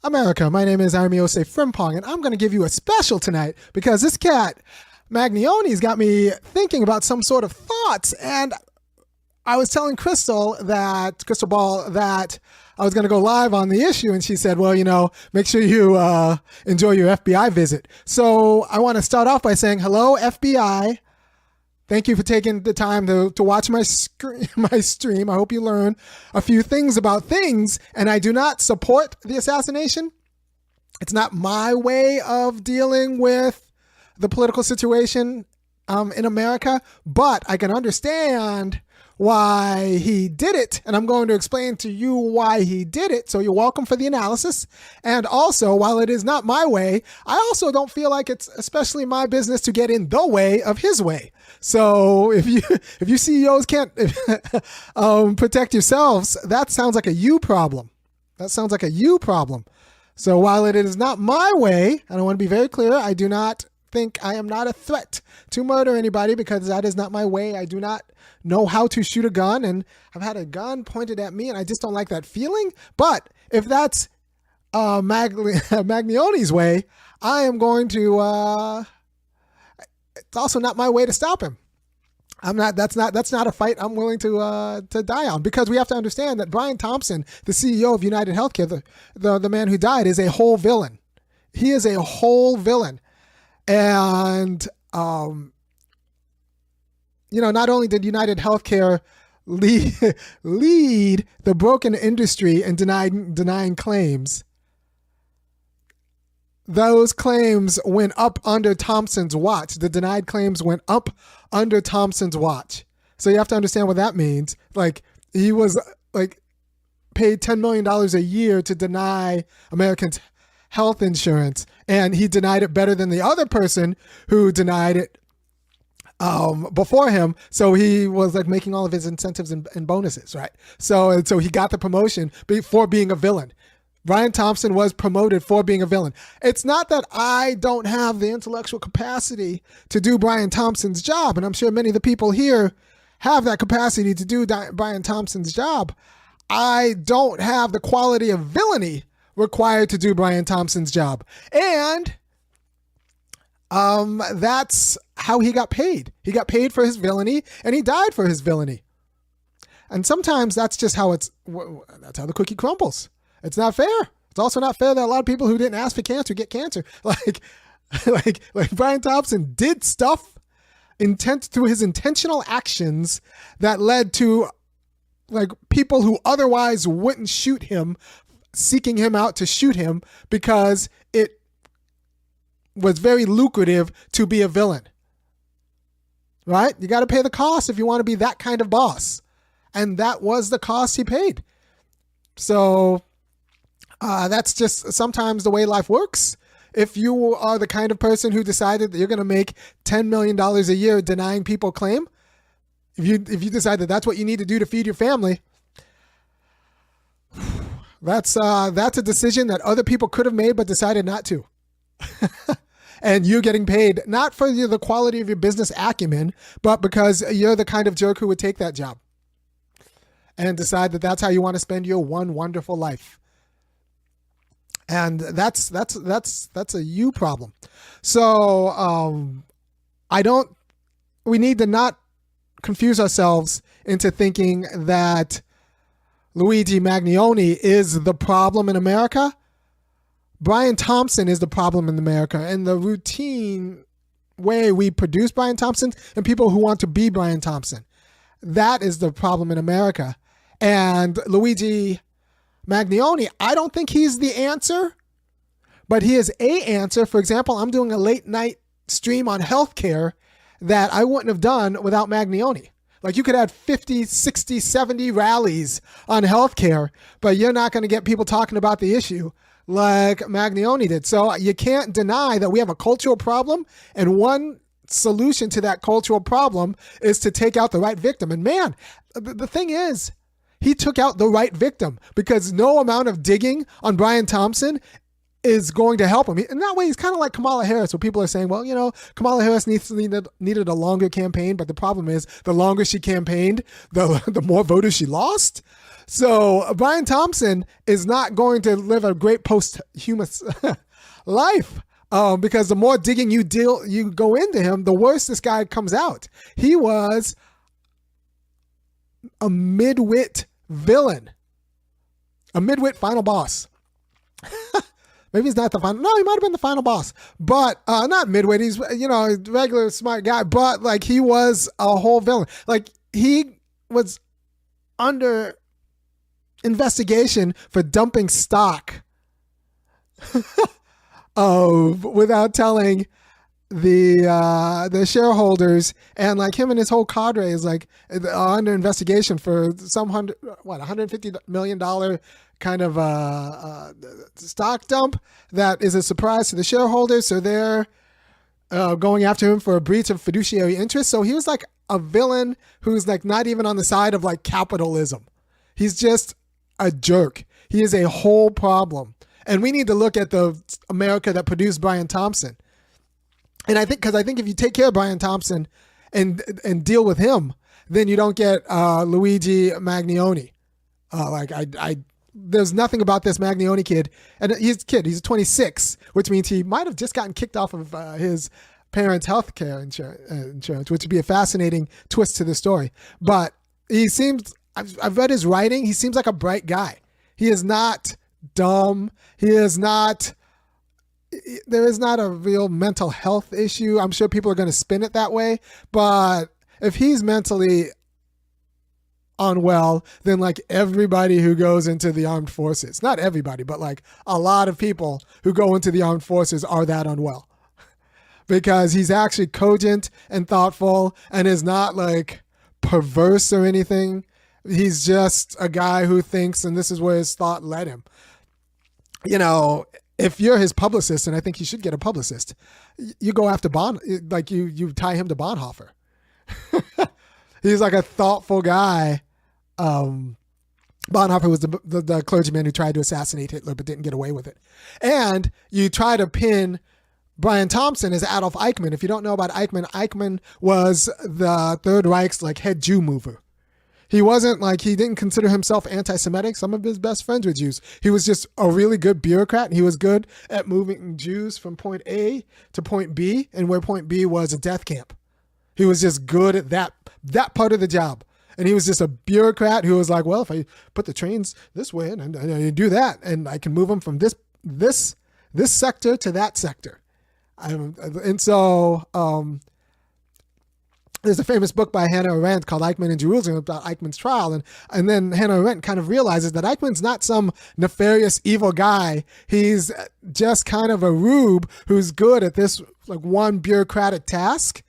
America, my name is Osei-Frimpong, and I'm going to give you a special tonight because this cat, Magnone's got me thinking about some sort of thoughts. And I was telling Crystal Ball, that I was going to go live on the issue, and she said, well, make sure you enjoy your FBI visit. So I want to start off by saying, hello, FBI. Thank you for taking the time to watch my stream. I hope you learn a few things about things. And I do not support the assassination. It's not my way of dealing with the political situation in America, but I can understand why he did it. And I'm going to explain to you why he did it. So you're welcome for the analysis. And also, while it is not my way, I also don't feel like it's especially my business to get in the way of his way. So if you CEOs can't protect yourselves, that sounds like a you problem. That sounds like a you problem. So while it is not my way, and I want to be very clear, I do not think I am not a threat to murder anybody because that is not my way. I do not know how to shoot a gun, and I've had a gun pointed at me and I just don't like that feeling. But if that's Magnone's way, I am going to it's also not my way to stop him. That's not a fight I'm willing to die on, because we have to understand that Brian Thompson, the CEO of United Healthcare, the man who died, is a whole villain. He is a whole villain. And not only did United Healthcare lead the broken industry in denying claims, those claims went up under Thompson's watch. The denied claims went up under Thompson's watch. So you have to understand what that means. Like, he was paid $10 million a year to deny Americans health insurance, and he denied it better than the other person who denied it before him. So he was making all of his incentives and bonuses, right? So he got the promotion for being a villain. Brian Thompson was promoted for being a villain. It's not that I don't have the intellectual capacity to do Brian Thompson's job, and I'm sure many of the people here have that capacity to do Brian Thompson's job. I don't have the quality of villainy required to do Brian Thompson's job. And that's how he got paid. He got paid for his villainy, and he died for his villainy. And sometimes that's just that's how the cookie crumbles. It's not fair. It's also not fair that a lot of people who didn't ask for cancer get cancer. Like Brian Thompson did stuff through his intentional actions that led to people who otherwise wouldn't shoot him, seeking him out to shoot him because it was very lucrative to be a villain. Right? You got to pay the cost if you want to be that kind of boss. And that was the cost he paid. So that's just sometimes the way life works. If you are the kind of person who decided that you're going to make $10 million a year denying people claim, if you decide that that's what you need to do to feed your family, that's a decision that other people could have made but decided not to. And you're getting paid not for the quality of your business acumen, but because you're the kind of jerk who would take that job and decide that that's how you want to spend your one wonderful life. And that's a you problem. So we need to not confuse ourselves into thinking that Luigi Magnone is the problem in America. Brian Thompson is the problem in America, and the routine way we produce Brian Thompson and people who want to be Brian Thompson. That is the problem in America. And Luigi Magnone, I don't think he's the answer, but he is a answer. For example, I'm doing a late night stream on healthcare that I wouldn't have done without Magnone. You could have 50, 60, 70 rallies on healthcare, but you're not going to get people talking about the issue like Magnone did. So you can't deny that we have a cultural problem, and one solution to that cultural problem is to take out the right victim. And man, the thing is, he took out the right victim, because no amount of digging on Brian Thompson is going to help him. In that way, he's kind of like Kamala Harris, where people are saying, well, Kamala Harris needed a longer campaign, but the problem is the longer she campaigned, the more voters she lost. So Brian Thompson is not going to live a great posthumous life because the more digging you go into him, the worse this guy comes out. He was a midwit villain, a midwit final boss. Maybe he's not the final. No, he might have been the final boss, but not midwit. He's a regular smart guy, but like he was a whole villain. Like he was under investigation for dumping stock without telling the shareholders, and like him and his whole cadre is like under investigation for some $150 million kind of stock dump that is a surprise to the shareholders. So they're going after him for a breach of fiduciary interest. So he was like a villain who's like not even on the side of like capitalism. He's just a jerk. He is a whole problem. And we need to look at the America that produced Brian Thompson. And I think if you take care of Brian Thompson and deal with him, then you don't get Luigi Magnone. There's nothing about this Magnone kid, and he's 26, which means he might have just gotten kicked off of his parents' health care insurance, which would be a fascinating twist to the story. But he seems, I've read his writing, he seems like a bright guy. He is not dumb. There is not a real mental health issue. I'm sure people are going to spin it that way, but if he's mentally unwell, then like everybody who goes into the armed forces, not everybody, but like a lot of people who go into the armed forces are that unwell, because he's actually cogent and thoughtful and is not like perverse or anything. He's just a guy who thinks, and this is where his thought led him. If you're his publicist, and I think he should get a publicist, you go after like you tie him to Bonhoeffer. He's like a thoughtful guy. Bonhoeffer was the clergyman who tried to assassinate Hitler but didn't get away with it. And you try to pin Brian Thompson as Adolf Eichmann. If you don't know about Eichmann was the Third Reich's like head Jew mover. He didn't consider himself anti-Semitic. Some of his best friends were Jews. He was just a really good bureaucrat, and he was good at moving Jews from point A to point B, and where point B was a death camp. He was just good at that part of the job. And he was just a bureaucrat who was like, well, if I put the trains this way and I do that, and I can move them from this sector to that sector. There's a famous book by Hannah Arendt called Eichmann in Jerusalem about Eichmann's trial. And then Hannah Arendt kind of realizes that Eichmann's not some nefarious evil guy. He's just kind of a rube who's good at this like one bureaucratic task.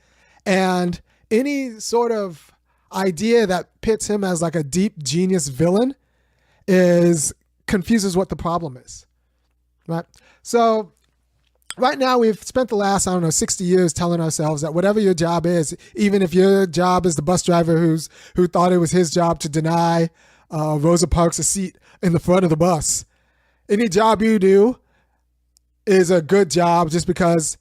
And any sort of idea that pits him as like a deep genius villain confuses what the problem is. Right? So right now, we've spent the last, 60 years telling ourselves that whatever your job is, even if your job is the bus driver who thought it was his job to deny Rosa Parks a seat in the front of the bus, any job you do is a good job just because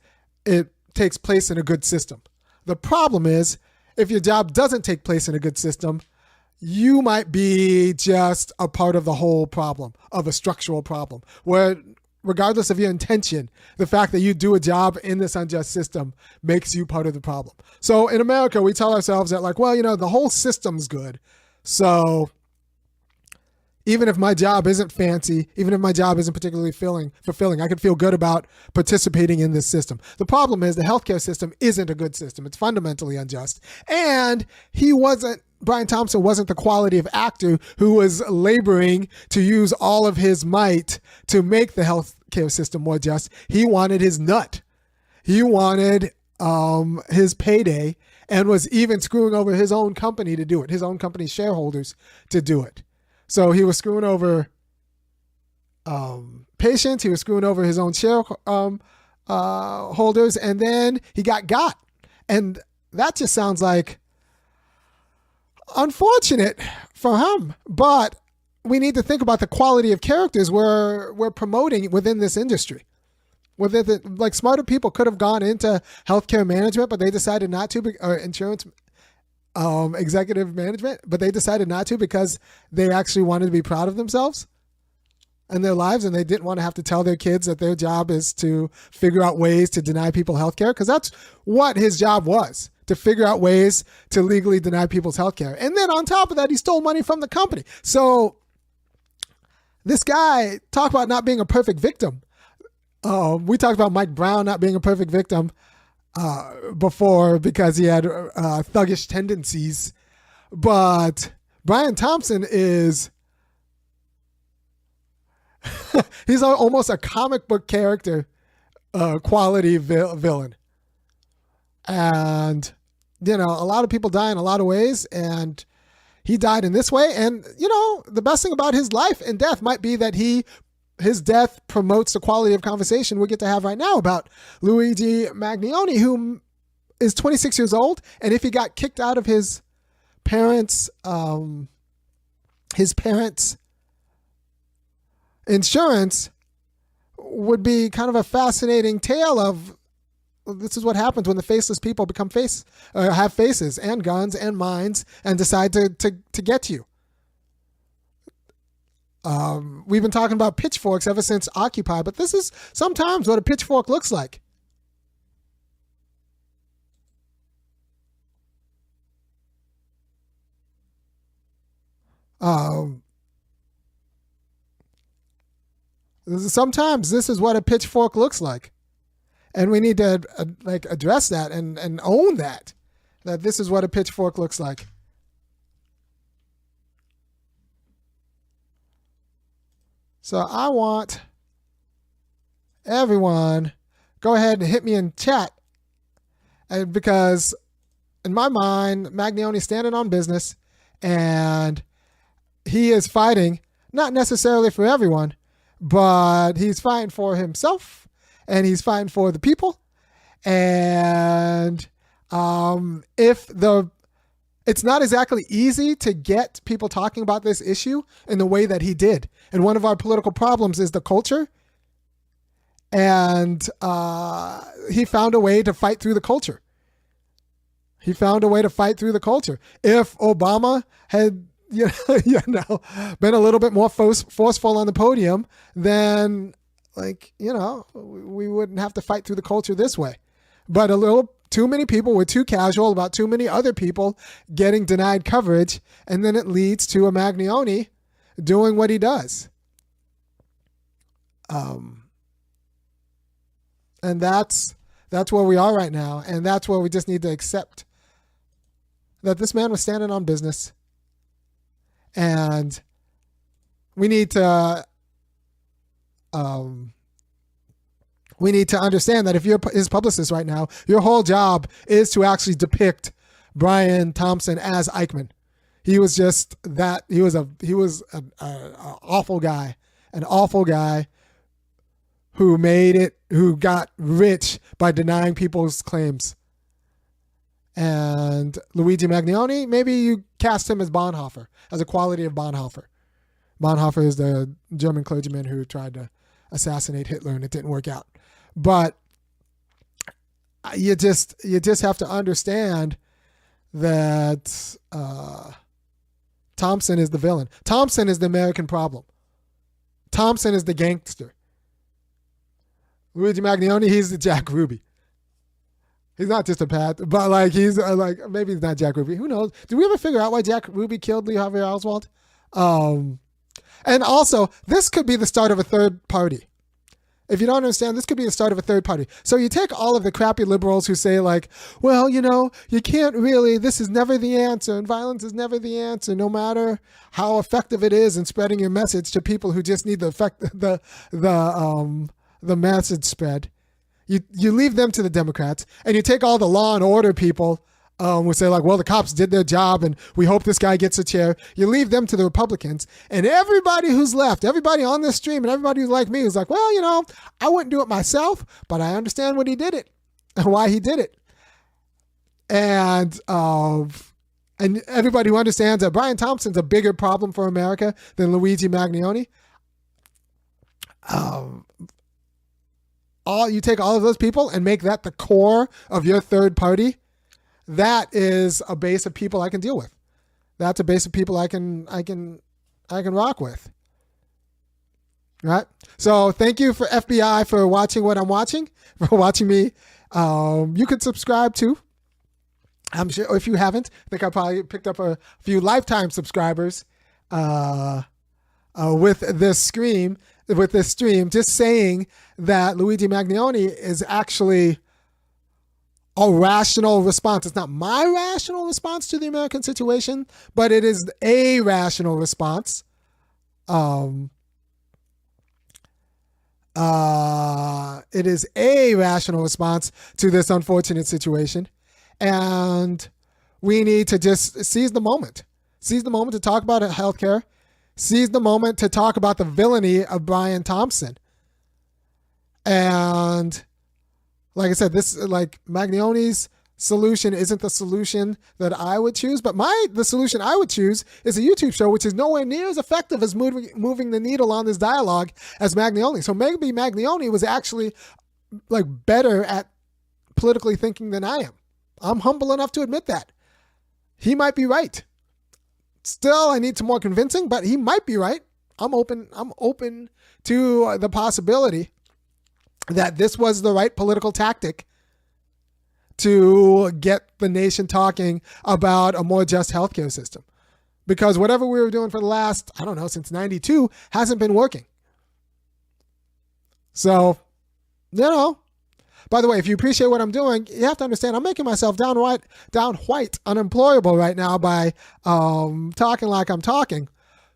it takes place in a good system. The problem is, if your job doesn't take place in a good system, you might be just a part of the whole problem, of a structural problem, where regardless of your intention, the fact that you do a job in this unjust system makes you part of the problem. So in America, we tell ourselves that the whole system's good. So even if my job isn't fancy, even if my job isn't particularly fulfilling, I can feel good about participating in this system. The problem is the healthcare system isn't a good system. It's fundamentally unjust. And Brian Thompson wasn't the quality of actor who was laboring to use all of his might to make the healthcare system more just. He wanted his nut. He wanted his payday, and was even screwing over his own company to do it, his own company's shareholders to do it. So he was screwing over patients. He was screwing over his own shareholders, and then he got. And that just sounds like unfortunate for him. But we need to think about the quality of characters we're promoting within this industry. Like smarter people could have gone into healthcare management, but they decided not to, or insurance executive management, but they decided not to because they actually wanted to be proud of themselves and their lives, and they didn't want to have to tell their kids that their job is to figure out ways to deny people healthcare, because that's what his job was, to figure out ways to legally deny people's healthcare. And then on top of that, he stole money from the company. So this guy, talk about not being a perfect victim. We talked about Mike Brown not being a perfect victim before because he had thuggish tendencies. But Brian Thompson is, he's almost a comic book character quality villain. And, you know, a lot of people die in a lot of ways, and he died in this way. And, you know, the best thing about his life and death might be that his death promotes the quality of conversation we get to have right now about Luigi Magnone, who is 26 years old. And if he got kicked out of his parents' insurance, would be kind of a fascinating tale of this is what happens when the faceless people become have faces and guns and minds and decide to get to you. We've been talking about pitchforks ever since Occupy, but this is sometimes what a pitchfork looks like. Sometimes this is what a pitchfork looks like. And we need to address that and own that this is what a pitchfork looks like. So I want everyone go ahead and hit me in chat, because in my mind, Magnone is standing on business, and he is fighting not necessarily for everyone, but he's fighting for himself, and he's fighting for the people. And it's not exactly easy to get people talking about this issue in the way that he did. And one of our political problems is the culture. And he found a way to fight through the culture. If Obama had been a little bit more forceful on the podium, then we wouldn't have to fight through the culture this way. But a little too many people were too casual about too many other people getting denied coverage, and then it leads to a Magnone doing what he does. And that's where we are right now, and that's where we just need to accept that this man was standing on business, and we need to understand that if you're his publicist right now, your whole job is to actually depict Brian Thompson as Eichmann. He was just that. He was an awful guy, who got rich by denying people's claims. And Luigi Magnone, maybe you cast him as Bonhoeffer, as a quality of Bonhoeffer. Bonhoeffer is the German clergyman who tried to assassinate Hitler, and it didn't work out. But you just have to understand that Thompson is the villain. Thompson is the American problem. Thompson is the gangster. Luigi Magnone, he's the Jack Ruby. He's not just a pat, but he's maybe he's not Jack Ruby. Who knows? Did we ever figure out why Jack Ruby killed Lee Harvey Oswald? And also, this could be the start of a third party. If you don't understand, this could be the start of a third party. So you take all of the crappy liberals who say you can't really, this is never the answer, and violence is never the answer, no matter how effective it is in spreading your message to people who just need the message spread. You leave them to the Democrats, and you take all the law and order people who say the cops did their job and we hope this guy gets a chair. You leave them to the Republicans, and everybody who's left, everybody on this stream and everybody who's like me is like, I wouldn't do it myself, but I understand what he did it and why he did it. And And everybody who understands that Brian Thompson's a bigger problem for America than Luigi Magnone. You take all of those people and make that the core of your third party. That is a base of people I can deal with. That's a base of people I can rock with. Right? So thank you for FBI for watching what I'm watching, for watching me. You could subscribe too. I'm sure if you haven't, I think I probably picked up a few lifetime subscribers with this stream, just saying that Luigi Magnone is actually a rational response. It's not my rational response to the American situation, but it is a rational response. It is a rational response to this unfortunate situation. And we need to just seize the moment. Seize the moment to talk about healthcare. Seize the moment to talk about the villainy of Brian Thompson. And like I said, Magnone's solution isn't the solution that I would choose, but the solution I would choose is a YouTube show, which is nowhere near as effective as moving the needle on this dialogue as Magnone. So maybe Magnone was actually better at politically thinking than I am. I'm humble enough to admit that. He might be right. Still, I need some more convincing, but he might be right. I'm open to the possibility that this was the right political tactic to get the nation talking about a more just healthcare system. Because whatever we were doing for the last, since 92 hasn't been working. So, by the way, if you appreciate what I'm doing, you have to understand I'm making myself downright unemployable right now by talking like I'm talking.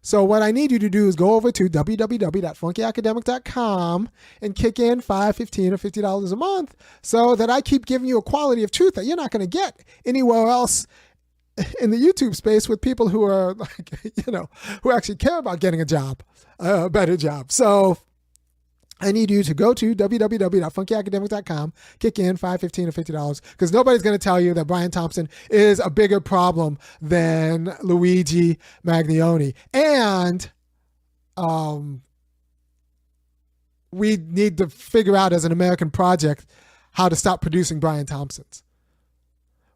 So what I need you to do is go over to www.funkyacademic.com and kick in $5, $15, or $50 a month so that I keep giving you a quality of truth that you're not going to get anywhere else in the YouTube space with people who are who actually care about getting a job, a better job. So I need you to go to www.funkyacademic.com, kick in $5, $15, or $50, because nobody's going to tell you that Brian Thompson is a bigger problem than Luigi Magnone. And we need to figure out as an American project how to stop producing Brian Thompsons.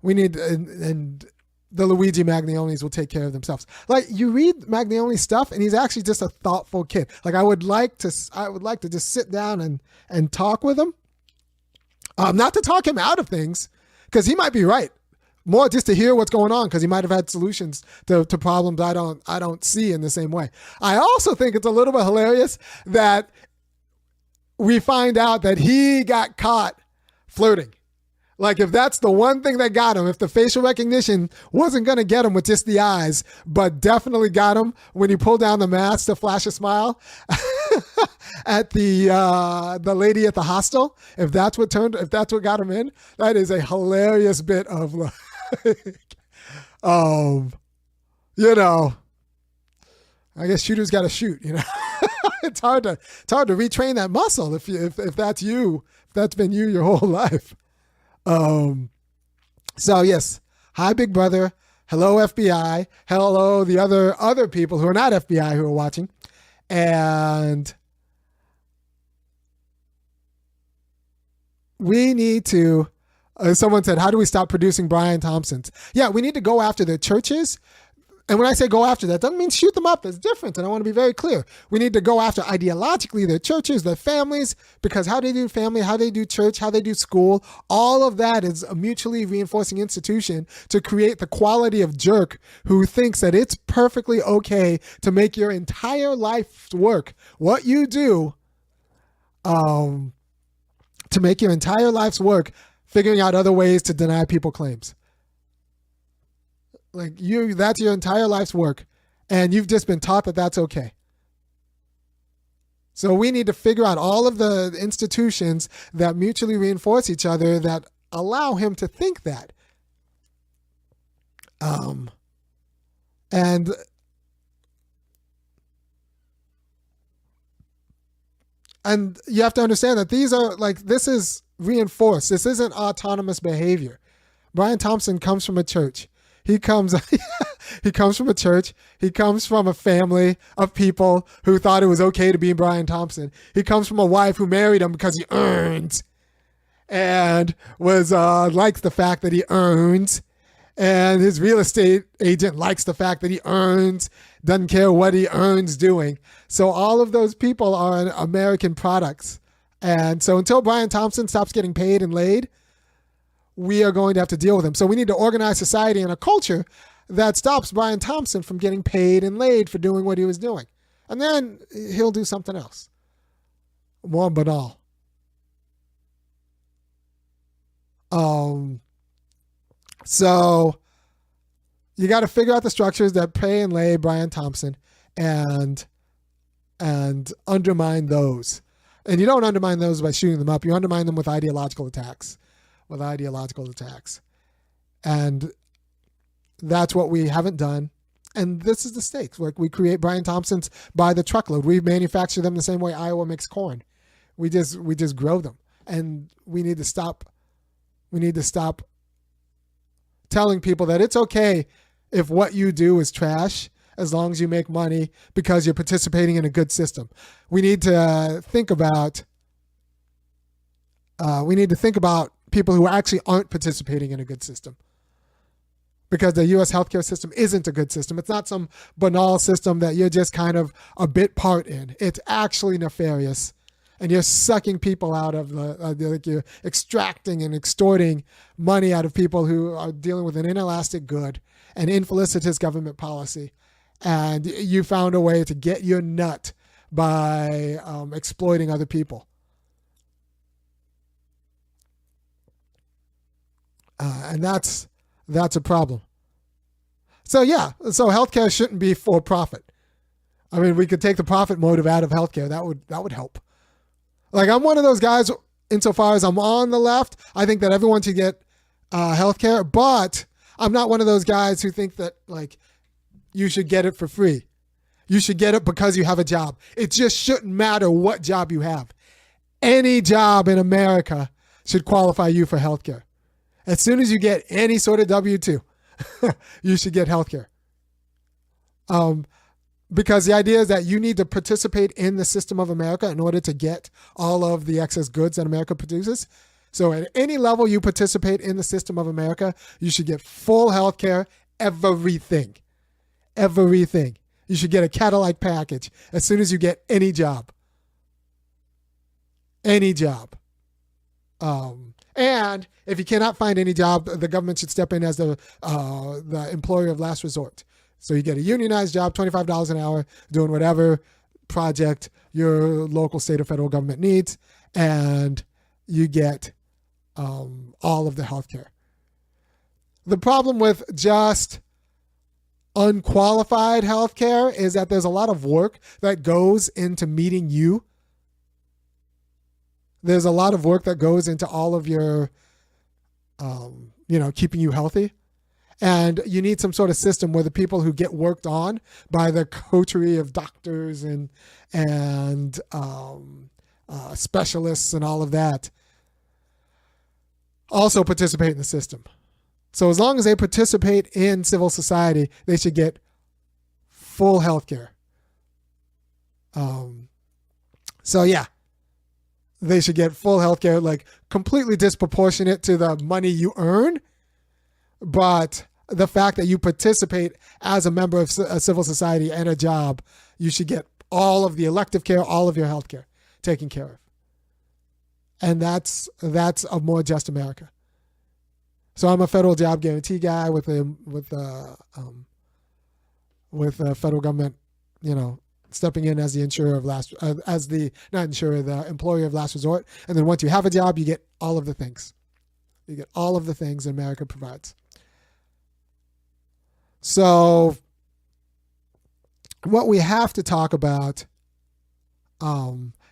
We need, and the Luigi Magnones will take care of themselves. You read Magnone's stuff, and he's actually just a thoughtful kid. I would like to just sit down and talk with him. Not to talk him out of things, because he might be right. More just to hear what's going on, because he might have had solutions to problems I don't see in the same way. I also think it's a little bit hilarious that we find out that he got caught flirting. If that's the one thing that got him, if the facial recognition wasn't going to get him with just the eyes, but definitely got him when he pulled down the mask to flash a smile at the lady at the hostel, if that's what got him in, that is a hilarious bit of I guess shooters got to shoot, It's hard to retrain that muscle if that's you, if that's been you your whole life. So yes, hi Big Brother, hello FBI, hello the other people who are not FBI who are watching, and we need to, someone said, how do we stop producing Brian Thompsons? Yeah, we need to go after the churches. And when I say go after, that doesn't mean shoot them up. That's different. And I want to be very clear. We need to go after ideologically their churches, their families, because how they do family, how they do church, how they do school, all of that is a mutually reinforcing institution to create the quality of jerk who thinks that it's perfectly okay to make your entire life's work, what you do, to make your entire life's work figuring out other ways to deny people claims. That's your entire life's work, and you've just been taught that that's okay. So we need to figure out all of the institutions that mutually reinforce each other that allow him to think that. And you have to understand that these are this is reinforced. This isn't autonomous behavior. Brian Thompson comes from a church. He comes he comes from a church. He comes from a family of people who thought it was okay to be Brian Thompson. He comes from a wife who married him because he earns and was likes the fact that he earns. And his real estate agent likes the fact that he earns, doesn't care what he earns doing. So all of those people are American products. And so until Brian Thompson stops getting paid and laid, we are going to have to deal with him. So we need to organize society and a culture that stops Brian Thompson from getting paid and laid for doing what he was doing. And then he'll do something else. More banal. So you got to figure out the structures that pay and lay Brian Thompson and undermine those. And you don't undermine those by shooting them up. You undermine them with ideological attacks. And that's what we haven't done. And this is the stakes. Like, we create Brian Thompsons by the truckload. We manufacture them the same way Iowa makes corn. We just grow them. And we need to stop telling people that it's okay if what you do is trash as long as you make money because you're participating in a good system. We need to think about people who actually aren't participating in a good system, because the U.S. healthcare system isn't a good system. It's not some banal system that you're just kind of a bit part in. It's actually nefarious. And you're sucking people out of you're extracting and extorting money out of people who are dealing with an inelastic good and infelicitous government policy. And you found a way to get your nut by exploiting other people. And that's a problem. So healthcare shouldn't be for profit. I mean, we could take the profit motive out of healthcare. That would help. Like, I'm one of those guys, insofar as I'm on the left, I think that everyone should get healthcare, but I'm not one of those guys who think that, like, you should get it for free. You should get it because you have a job. It just shouldn't matter what job you have. Any job in America should qualify you for healthcare. As soon as you get any sort of W-2, you should get healthcare. Because the idea is that you need to participate in the system of America in order to get all of the excess goods that America produces. So at any level you participate in the system of America, you should get full health care, everything. Everything. You should get a Cadillac package as soon as you get any job. Any job. And if you cannot find any job, the government should step in as the employer of last resort. So you get a unionized job, $25 an hour, doing whatever project your local, state, or federal government needs, and you get all of the health care. The problem with just unqualified health care is that there's a lot of work that goes into meeting you. There's a lot of work that goes into all of your, keeping you healthy. And you need some sort of system where the people who get worked on by the coterie of doctors and specialists and all of that also participate in the system. So as long as they participate in civil society, they should get full health care. They should get full health care, like completely disproportionate to the money you earn. But the fact that you participate as a member of a civil society and a job, you should get all of the elective care, all of your health care taken care of. And that's a more just America. So I'm a federal job guarantee guy with the federal government, stepping in as the insurer of the employer of last resort. And then once you have a job, you get all of the things. You get all of the things that America provides. So what we have to talk about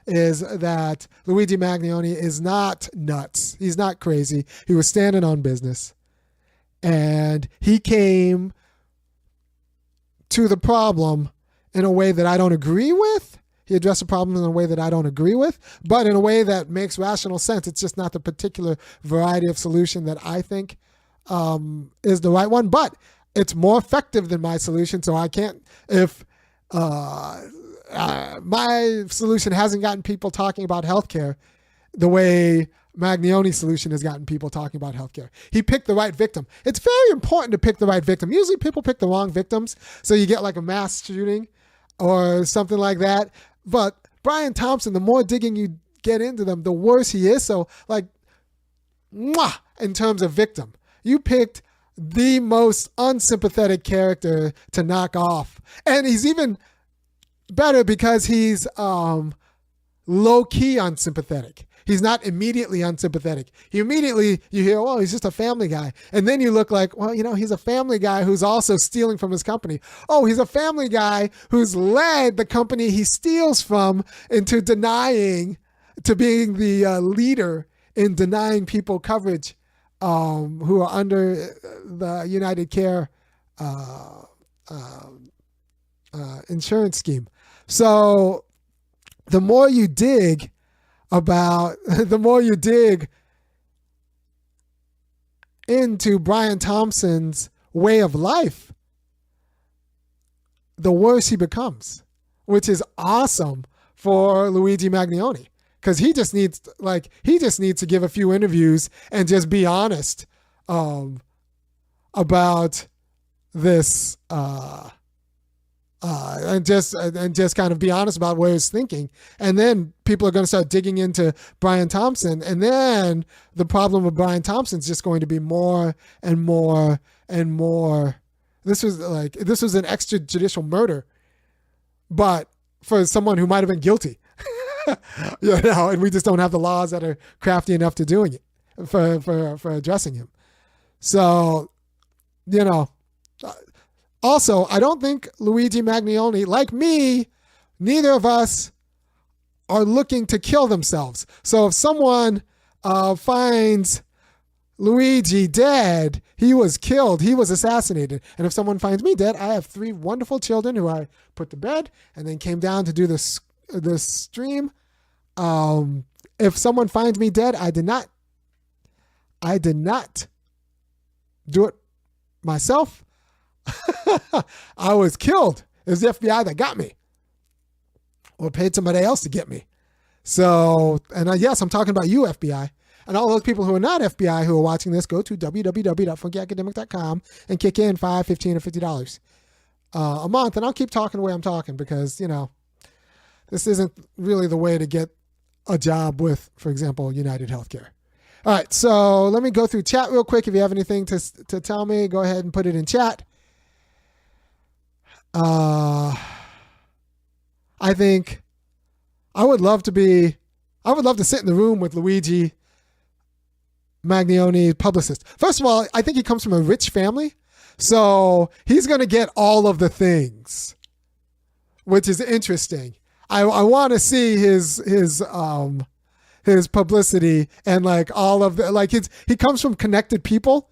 is that Luigi Magnone is not nuts. He's not crazy. He was standing on business. And he came to the problem in a way that I don't agree with. He addressed the problem in a way that I don't agree with, but in a way that makes rational sense. It's just not the particular variety of solution that I think is the right one. But it's more effective than my solution. So I can't, if my solution hasn't gotten people talking about healthcare the way Magnone's solution has gotten people talking about healthcare. He picked the right victim. It's very important to pick the right victim. Usually people pick the wrong victims, so you get like a mass shooting or something like that. But Brian Thompson, the more digging you get into them, the worse he is. So like, mwah, in terms of victim, you picked the most unsympathetic character to knock off. And he's even better because he's low-key unsympathetic. He's not immediately unsympathetic. You hear, oh, he's just a family guy. And then you look like, well, he's a family guy who's also stealing from his company. Oh, he's a family guy who's led the company he steals from into to being the leader in denying people coverage who are under the United Care insurance scheme. So the more you dig into Brian Thompson's way of life, the worse he becomes, which is awesome for Luigi Magnone, because he just needs to give a few interviews and just be honest about this and just kind of be honest about where he's thinking. And then people are going to start digging into Brian Thompson. And then the problem with Brian Thompson is just going to be more and more and more. This was an extrajudicial murder, but for someone who might have been guilty, and we just don't have the laws that are crafty enough to doing it for addressing him. So, also, I don't think Luigi Magnone, like me, neither of us are looking to kill themselves. So if someone finds Luigi dead, he was killed, he was assassinated. And if someone finds me dead, I have 3 wonderful children who I put to bed and then came down to do this stream. If someone finds me dead, I did not do it myself. I was killed. It was the FBI that got me, or paid somebody else to get me. So, and yes, I'm talking about you, FBI. And all those people who are not FBI who are watching this, go to www.funkyacademic.com and kick in $5, $15, or $50 a month. And I'll keep talking the way I'm talking because, this isn't really the way to get a job with, for example, United Healthcare. All right, so let me go through chat real quick. If you have anything to tell me, go ahead and put it in chat. I think I would love to sit in the room with Luigi Magnone, publicist. First of all, I think he comes from a rich family, so he's going to get all of the things, which is interesting. I want to see his publicity and like all of the, he comes from connected people.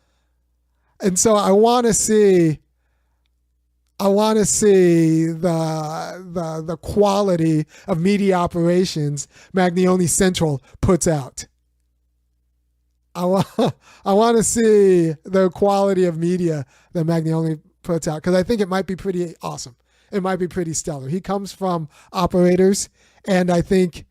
And so I want to see the quality of media operations Magnone Central puts out. I want to see the quality of media that Magnone puts out, because I think it might be pretty awesome. It might be pretty stellar. He comes from operators, and I think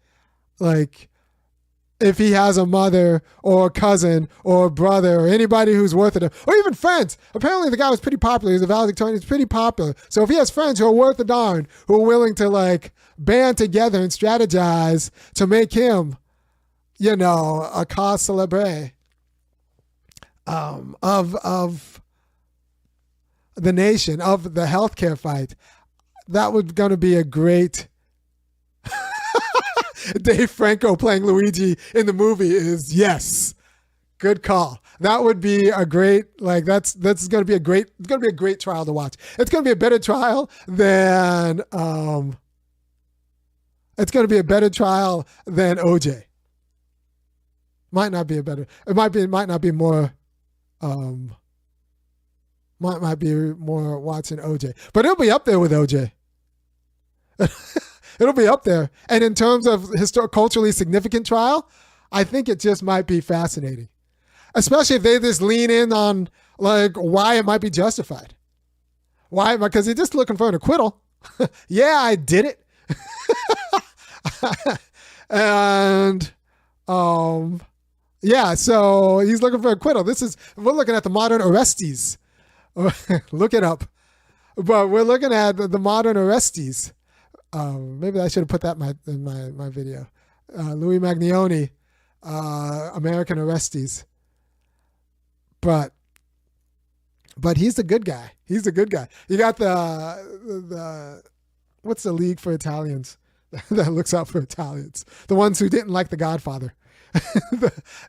if he has a mother or a cousin or a brother or anybody who's worth it, or even friends. Apparently the guy was pretty popular. He's a valedictorian. He's pretty popular. So if he has friends who are worth a darn, who are willing to band together and strategize to make him, a cause célèbre of the nation, of the healthcare fight, that would going to be a great... Dave Franco playing Luigi in the movie is, yes, good call. That would be a great, that's going to be a great trial to watch. It's going to be a better trial than OJ. Might not be more watching OJ, but it'll be up there with OJ. It'll be up there. And in terms of culturally significant trial, I think it just might be fascinating. Especially if they just lean in on why it might be justified. Why? Because he's just looking for an acquittal. Yeah, I did it. And yeah, so he's looking for acquittal. We're looking at the modern Orestes. Look it up. But we're looking at the modern Orestes. Maybe I should have put that in my video. Louis Magnone, American Orestes. But he's the good guy. He's the good guy. You got the what's the League for Italians that looks out for Italians? The ones who didn't like The Godfather.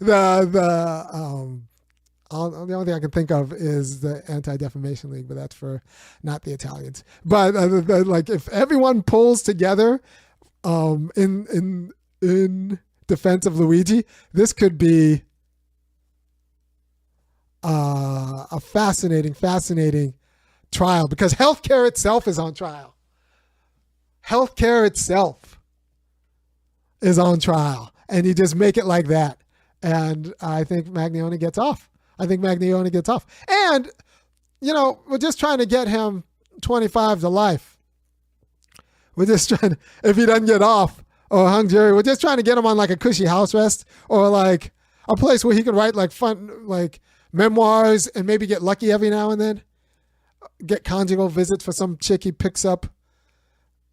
The only thing I can think of is the Anti-Defamation League, but that's for not the Italians. But like, if everyone pulls together in defense of Luigi, this could be a fascinating trial, because healthcare itself is on trial. Healthcare itself is on trial, and you just make it like that. And I think Magnone gets off. And, we're just trying to get him 25 to life. We're just trying to, if he doesn't get off or hung jury, we're just trying to get him on like a cushy house arrest, or like a place where he can write like fun, like memoirs, and maybe get lucky every now and then. Get conjugal visits for some chick he picks up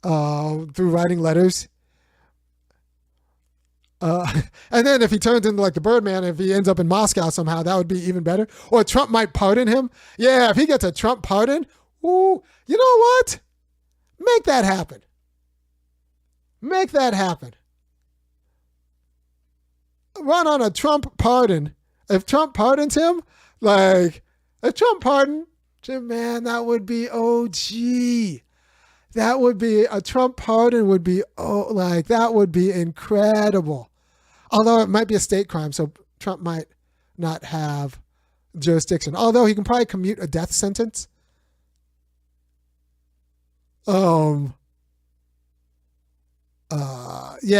through writing letters. And then if he turns into like the Birdman, if he ends up in Moscow somehow, that would be even better. Or Trump might pardon him. Yeah, if he gets a Trump pardon, ooh, you know what? Make that happen. Run on a Trump pardon. If Trump pardons him, man, that would be OG. That would be, a Trump pardon would be, that would be incredible. Although it might be a state crime, so Trump might not have jurisdiction. Although he can probably commute a death sentence. Yeah,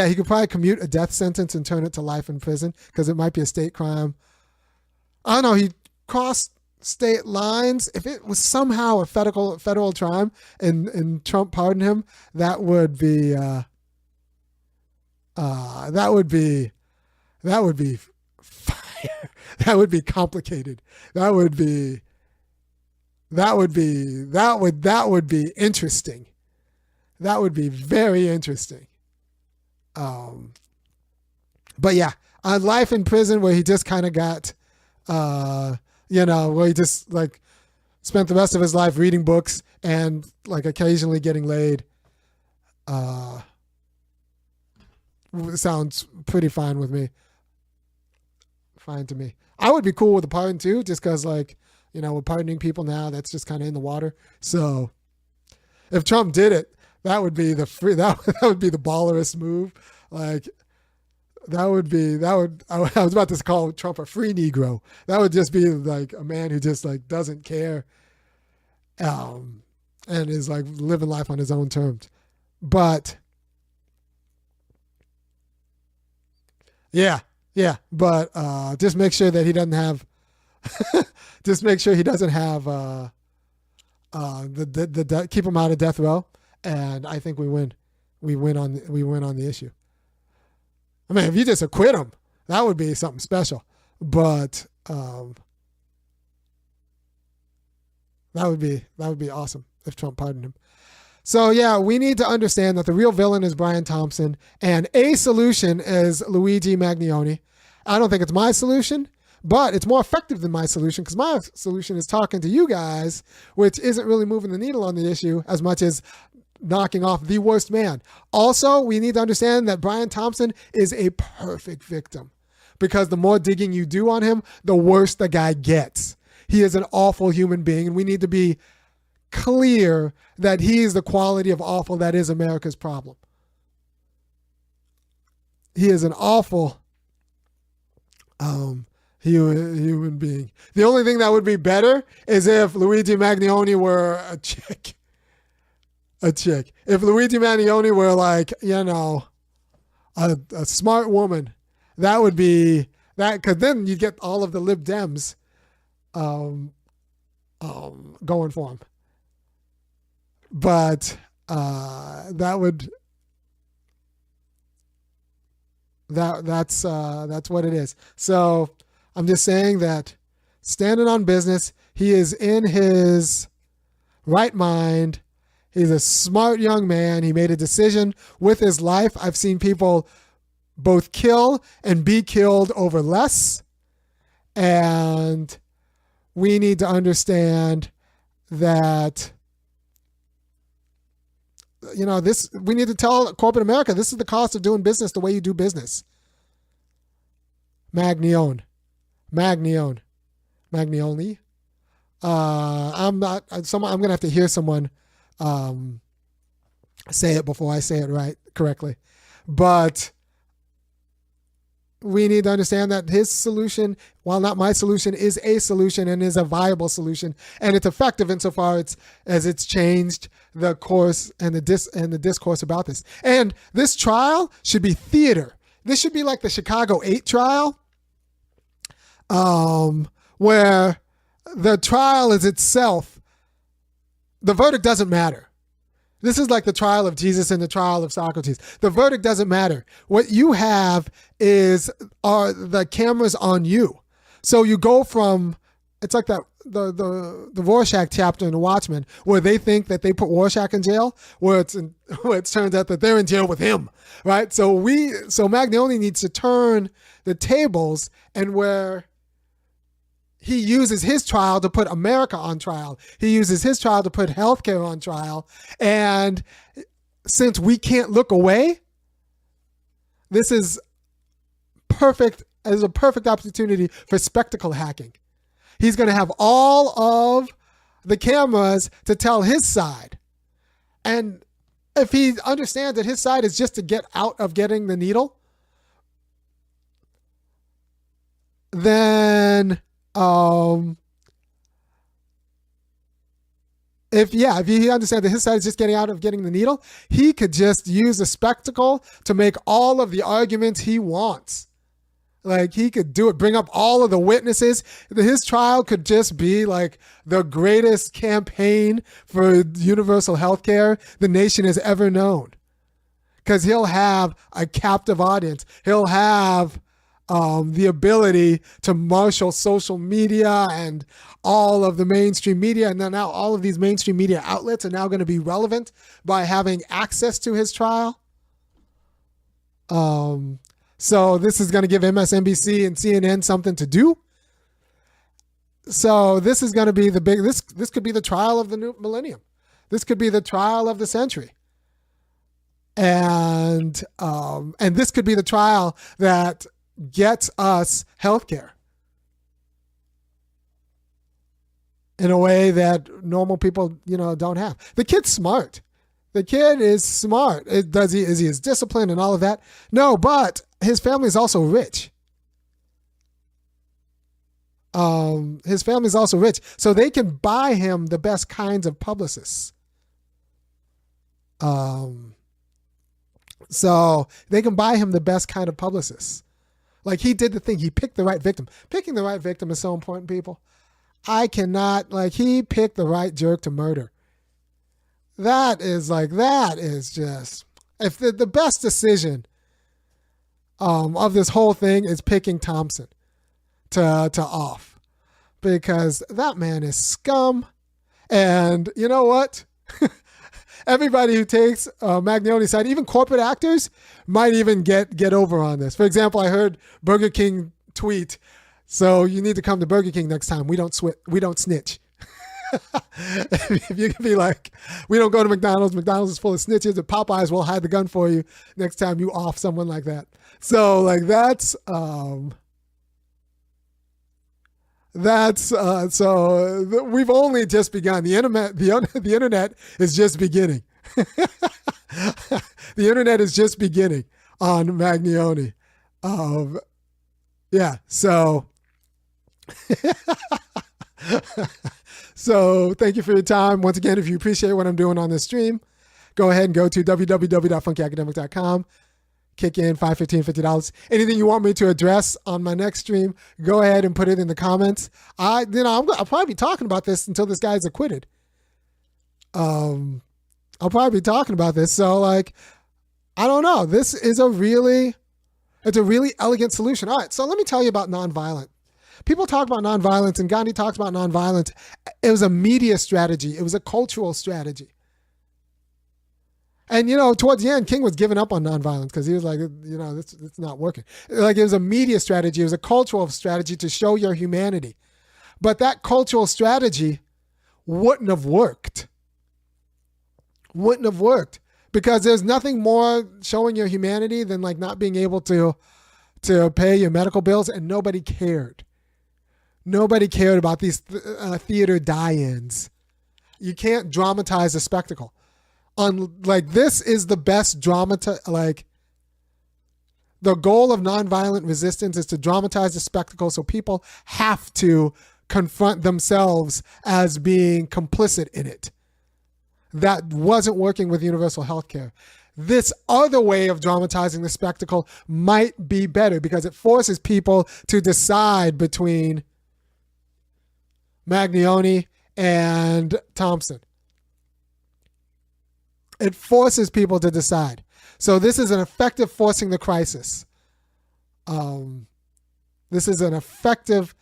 he could probably commute a death sentence and turn it to life in prison, because it might be a state crime. I don't know, he crossed state lines. If it was somehow a federal crime and Trump pardoned him, that would be fire. That would be complicated. That would be interesting. That would be very interesting. But yeah, on life in prison, where he just kind of got, where he just like spent the rest of his life reading books and like occasionally getting laid. Sounds pretty fine with me. Fine to me. I would be cool with a pardon too, just because we're pardoning people now. That's just kind of in the water. So if Trump did it, that would be that would be the ballerest move. Like I was about to call Trump a free Negro. That would just be like a man who just like doesn't care, and is like living life on his own terms. But yeah. But just make sure that he doesn't have. Just make sure he doesn't have keep him out of death row, and I think we win. We win on the issue. I mean, if you just acquit him, that would be something special. But that would be awesome if Trump pardoned him. So yeah, we need to understand that the real villain is Brian Thompson, and a solution is Luigi Magnone. I don't think it's my solution, but it's more effective than my solution, because my solution is talking to you guys, which isn't really moving the needle on the issue as much as knocking off the worst man. Also, we need to understand that Brian Thompson is a perfect victim, because the more digging you do on him, the worse the guy gets. He is an awful human being, and we need to be clear that he is the quality of awful that is America's problem. He is an awful human being. The only thing that would be better is if Luigi Magnone were a chick. If Luigi Magnone were like, a smart woman, that would be that, because then you get all of the Lib Dems going for him. But that's what it is. So I'm just saying that standing on business, he is in his right mind. He's a smart young man. He made a decision with his life. I've seen people both kill and be killed over less. And we need to understand that, we need to tell corporate America, this is the cost of doing business the way you do business. Magnone. I'm going to have to hear someone say it before I say it correctly. But we need to understand that his solution, while not my solution, is a solution and is a viable solution, and it's effective insofar as it's changed the course and the discourse about this. And this trial should be theater. This should be like the Chicago 8 trial, where the trial is itself, the verdict doesn't matter. This is like the trial of Jesus and the trial of Socrates. The verdict doesn't matter. What you have are the cameras on you. So you go from, it's like the Rorschach chapter in The Watchmen, where they think that they put Rorschach in jail, where it turns out that they're in jail with him, right? So Magnone needs to turn the tables, and where he uses his trial to put America on trial. He uses his trial to put healthcare on trial. And since we can't look away, this is perfect. As a perfect opportunity for spectacle hacking. He's going to have all of the cameras to tell his side. And if he understands that his side is just to get out of getting the needle, then if he understands that his side is just getting out of getting the needle, he could just use a spectacle to make all of the arguments he wants. Like, he could do it, bring up all of the witnesses. His trial could just be like the greatest campaign for universal health care the nation has ever known. Because he'll have a captive audience. He'll have the ability to marshal social media and all of the mainstream media. And then now all of these mainstream media outlets are now going to be relevant by having access to his trial. So this is going to give MSNBC and CNN something to do. So this is going to be this could be the trial of the new millennium. This could be the trial of the century. And this could be the trial that gets us healthcare in a way that normal people, don't have. The kid's smart. The kid is smart. Is he as disciplined and all of that? No, but his family is also rich. His family is also rich, so they can buy him the best kinds of publicists. So they can buy him the best kind of publicists. Like, he did the thing. He picked the right victim. Picking the right victim is so important, people. He picked the right jerk to murder. That is just, if the best decision of this whole thing is picking Thompson to off, because that man is scum. And you know what? Everybody who takes Magnone's side, even corporate actors, might even get over on this. For example, I heard Burger King tweet, "So you need to come to Burger King next time. We don't snitch." If you can be like, "We don't go to McDonald's. McDonald's is full of snitches, and Popeyes will hide the gun for you next time you off someone like that." So that's we've only just begun. The internet is just beginning. The internet is just beginning on Magnone. So so thank you for your time. Once again, if you appreciate what I'm doing on this stream, go ahead and go to www.funkyacademic.com. Kick in $5, $15, $50. Anything you want me to address on my next stream, go ahead and put it in the comments. I'll probably be talking about this until this guy's acquitted. I'll probably be talking about this. So like, I don't know. This is a really elegant solution. All right. So let me tell you about nonviolent. People talk about nonviolence, and Gandhi talks about nonviolence. It was a media strategy. It was a cultural strategy. And, towards the end, King was giving up on nonviolence because he was like, it's not working. Like, it was a media strategy. It was a cultural strategy to show your humanity. But that cultural strategy wouldn't have worked. Wouldn't have worked. Because there's nothing more showing your humanity than like not being able to pay your medical bills, and nobody cared. Nobody cared about these theater die-ins. You can't dramatize a spectacle. This is the best the goal of nonviolent resistance is to dramatize the spectacle so people have to confront themselves as being complicit in it. That wasn't working with universal health care. This other way of dramatizing the spectacle might be better because it forces people to decide between Magnone and Thompson. It forces people to decide. So this is an effective forcing the crisis. This is an effective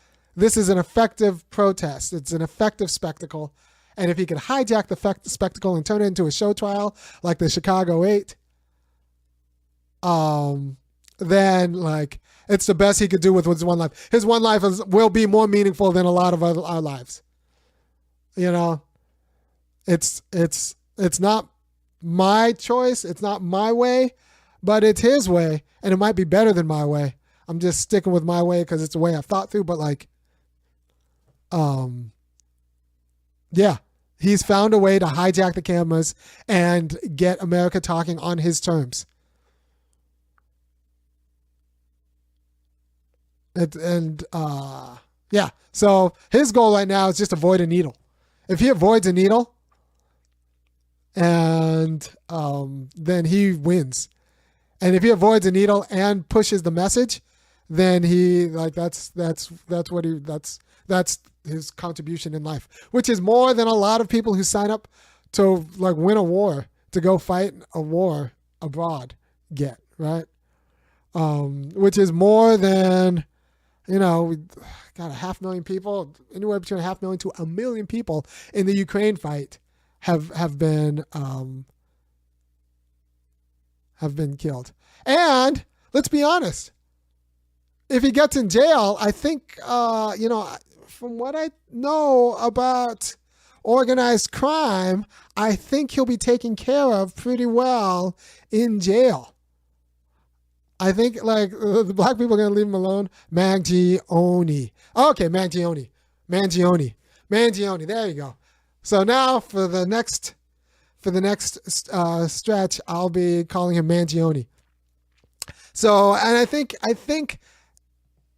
protest. It's an effective spectacle. And if he could hijack the spectacle and turn it into a show trial like the Chicago 8, then like it's the best he could do with his one life. His one life will be more meaningful than a lot of our lives. It's not my choice. It's not my way, but it's his way, and it might be better than my way. I'm just sticking with my way because it's the way I've thought through. But yeah, he's found a way to hijack the cameras and get America talking on his terms. Yeah. So his goal right now is just avoid a needle. If he avoids a needle, and then he wins. And if he avoids a needle and pushes the message, then that's his contribution in life, which is more than a lot of people who sign up to like win a war, to go fight a war abroad get, right? Which is more than, we got 500,000 people, anywhere between 500,000 to 1 million people in the Ukraine fight have been killed. And let's be honest, if he gets in jail, I think from what I know about organized crime, I think he'll be taken care of pretty well in jail. I think the black people are going to leave him alone. Mangione. Okay, Mangione. There you go. So now for the next stretch, I'll be calling him Mangione. So, and I think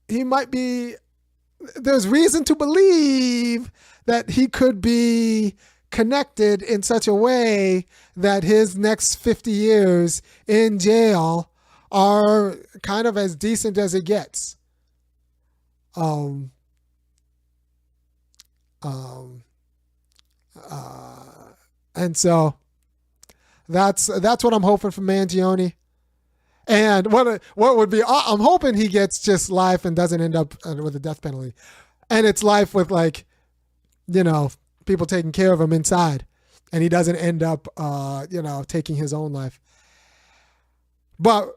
he might be, there's reason to believe that he could be connected in such a way that his next 50 years in jail are kind of as decent as it gets. And so that's what I'm hoping for Mangione. And what would be, I'm hoping he gets just life and doesn't end up with a death penalty. And it's life with people taking care of him inside, and he doesn't end up, taking his own life. But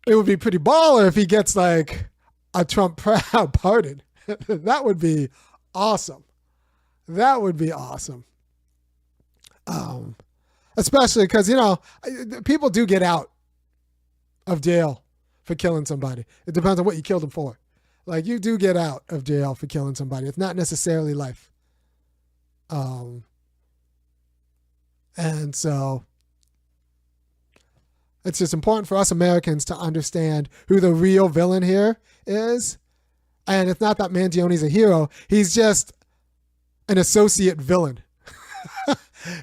it would be pretty baller if he gets like a Trump pardon. That would be awesome. That would be awesome. Especially because, people do get out of jail for killing somebody. It depends on what you killed them for. Like, you do get out of jail for killing somebody. It's not necessarily life. And so it's just important for us Americans to understand who the real villain here is. And it's not that Mangione's a hero. He's just an associate villain.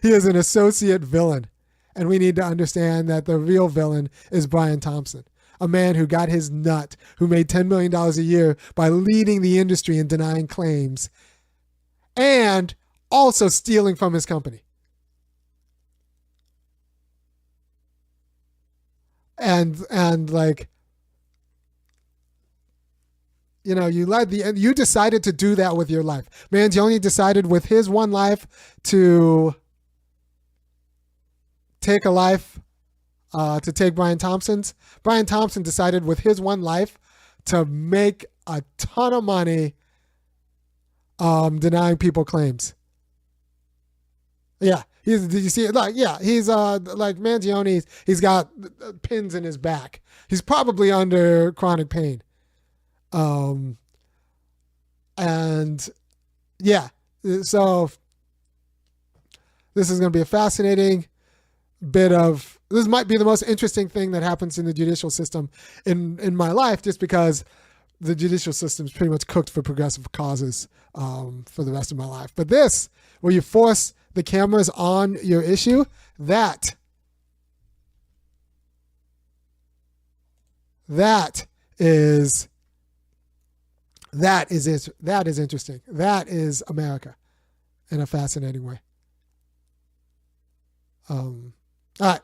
He is an associate villain. And we need to understand that the real villain is Brian Thompson, a man who got his nut, who made $10 million a year by leading the industry in denying claims and also stealing from his company. and like, you know, you decided to do that with your life. Mangione decided with his one life to take a life, to take Brian Thompson's. Brian Thompson decided with his one life to make a ton of money denying people claims. Yeah, did you see it? Like, yeah, he's like Mangione. He's got pins in his back. He's probably under chronic pain. And yeah, so this is going to be a fascinating bit of, this might be the most interesting thing that happens in the judicial system in my life, just because the judicial system is pretty much cooked for progressive causes for the rest of my life. But this, where you force the cameras on your issue, that is interesting. That is America in a fascinating way. All right.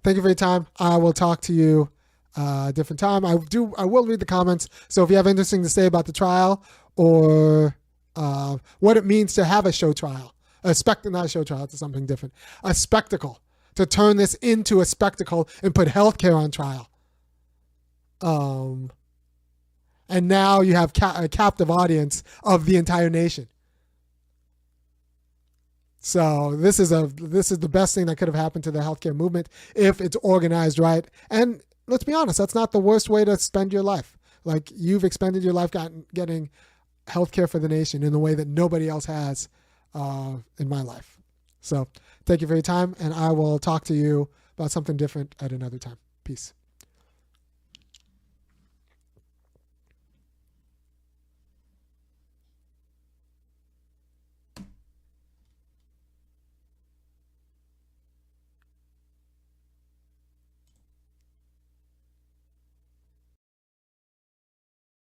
Thank you for your time. I will talk to you a different time. I will read the comments. So if you have anything to say about the trial or what it means to have a show trial, not a show trial, it's something different, a spectacle, to turn this into a spectacle and put healthcare on trial. And now you have a captive audience of the entire nation. So this is the best thing that could have happened to the healthcare movement if it's organized right. And let's be honest, that's not the worst way to spend your life. Like, you've expended your life getting healthcare for the nation in a way that nobody else has in my life. So thank you for your time, and I will talk to you about something different at another time. Peace.